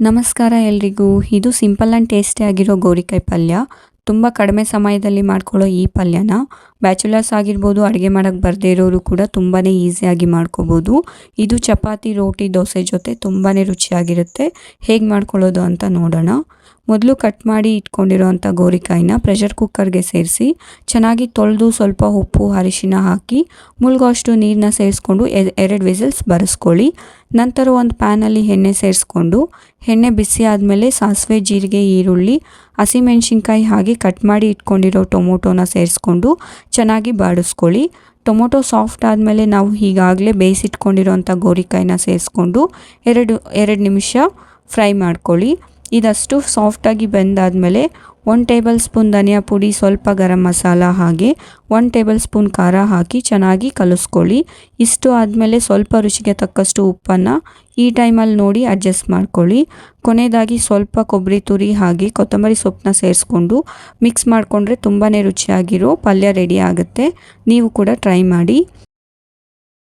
ನಮಸ್ಕಾರ ಎಲ್ರಿಗೂ. ಇದು ಸಿಂಪಲ್ ಆ್ಯಂಡ್ ಟೇಸ್ಟಿ ಆಗಿರೋ ಗೋರಿಕಾಯಿ ಪಲ್ಯ. ತುಂಬ ಕಡಿಮೆ ಸಮಯದಲ್ಲಿ ಮಾಡ್ಕೊಳ್ಳೋ ಈ ಪಲ್ಯನ ಬ್ಯಾಚುಲರ್ಸ್ ಆಗಿರ್ಬೋದು, ಅಡುಗೆ ಮಾಡೋಕ್ಕೆ ಬರದೇ ಇರೋರು ಕೂಡ ತುಂಬಾ ಈಸಿಯಾಗಿ ಮಾಡ್ಕೋಬೋದು. ಇದು ಚಪಾತಿ, ರೋಟಿ, ದೋಸೆ ಜೊತೆ ತುಂಬಾ ರುಚಿಯಾಗಿರುತ್ತೆ. ಹೇಗೆ ಮಾಡ್ಕೊಳ್ಳೋದು ಅಂತ ನೋಡೋಣ. ಮೊದಲು ಕಟ್ ಮಾಡಿ ಇಟ್ಕೊಂಡಿರೋ ಅಂಥ ಗೋರಿಕಾಯಿನ ಪ್ರೆಷರ್ ಕುಕ್ಕರ್ಗೆ ಸೇರಿಸಿ ಚೆನ್ನಾಗಿ ತೊಳೆದು ಸ್ವಲ್ಪ ಉಪ್ಪು ಅರಿಶಿನ ಹಾಕಿ ಮುಳುಗೋಷ್ಟು ನೀರನ್ನ ಸೇರಿಸ್ಕೊಂಡು 2 ವಿಸಿಲ್ಸ್ ಬರೆಸ್ಕೊಳ್ಳಿ. ನಂತರ ಒಂದು ಪ್ಯಾನಲ್ಲಿ ಎಣ್ಣೆ ಸೇರಿಸ್ಕೊಂಡು ಎಣ್ಣೆ ಬಿಸಿ ಆದಮೇಲೆ ಸಾಸಿವೆ, ಜೀರಿಗೆ, ಈರುಳ್ಳಿ, ಹಸಿಮೆಣಸಿನ್ಕಾಯಿ ಹಾಗೆ ಕಟ್ ಮಾಡಿ ಇಟ್ಕೊಂಡಿರೋ ಟೊಮೊಟೊನ ಸೇರಿಸ್ಕೊಂಡು ಚೆನ್ನಾಗಿ ಬಾಡಿಸ್ಕೊಳ್ಳಿ. ಟೊಮೊಟೊ ಸಾಫ್ಟ್ ಆದಮೇಲೆ ನಾವು ಈಗಾಗಲೇ ಬೇಯಿಸಿಟ್ಕೊಂಡಿರೋಂಥ ಗೋರಿಕಾಯಿನ ಸೇರಿಸ್ಕೊಂಡು 2 ನಿಮಿಷ ಫ್ರೈ ಮಾಡ್ಕೊಳ್ಳಿ. ಇದಷ್ಟು ಸಾಫ್ಟಾಗಿ ಬೆಂದಾದಮೇಲೆ 1 ಟೇಬಲ್ ಸ್ಪೂನ್ ಧನಿಯಾ ಪುಡಿ, ಸ್ವಲ್ಪ ಗರಂ ಮಸಾಲ ಹಾಗೆ 1 ಟೇಬಲ್ ಸ್ಪೂನ್ ಖಾರ ಹಾಕಿ ಚೆನ್ನಾಗಿ ಕಲಿಸ್ಕೊಳ್ಳಿ. ಇಷ್ಟು ಆದಮೇಲೆ ಸ್ವಲ್ಪ ರುಚಿಗೆ ತಕ್ಕಷ್ಟು ಉಪ್ಪನ್ನು ಈ ಟೈಮಲ್ಲಿ ನೋಡಿ ಅಡ್ಜಸ್ಟ್ ಮಾಡ್ಕೊಳ್ಳಿ. ಕೊನೆಯದಾಗಿ ಸ್ವಲ್ಪ ಕೊಬ್ಬರಿ ತುರಿ ಹಾಗೆ ಕೊತ್ತಂಬರಿ ಸೊಪ್ಪನ್ನ ಸೇರಿಸ್ಕೊಂಡು ಮಿಕ್ಸ್ ಮಾಡಿಕೊಂಡ್ರೆ ತುಂಬಾ ರುಚಿಯಾಗಿರೋ ಪಲ್ಯ ರೆಡಿ ಆಗುತ್ತೆ. ನೀವು ಕೂಡ ಟ್ರೈ ಮಾಡಿ.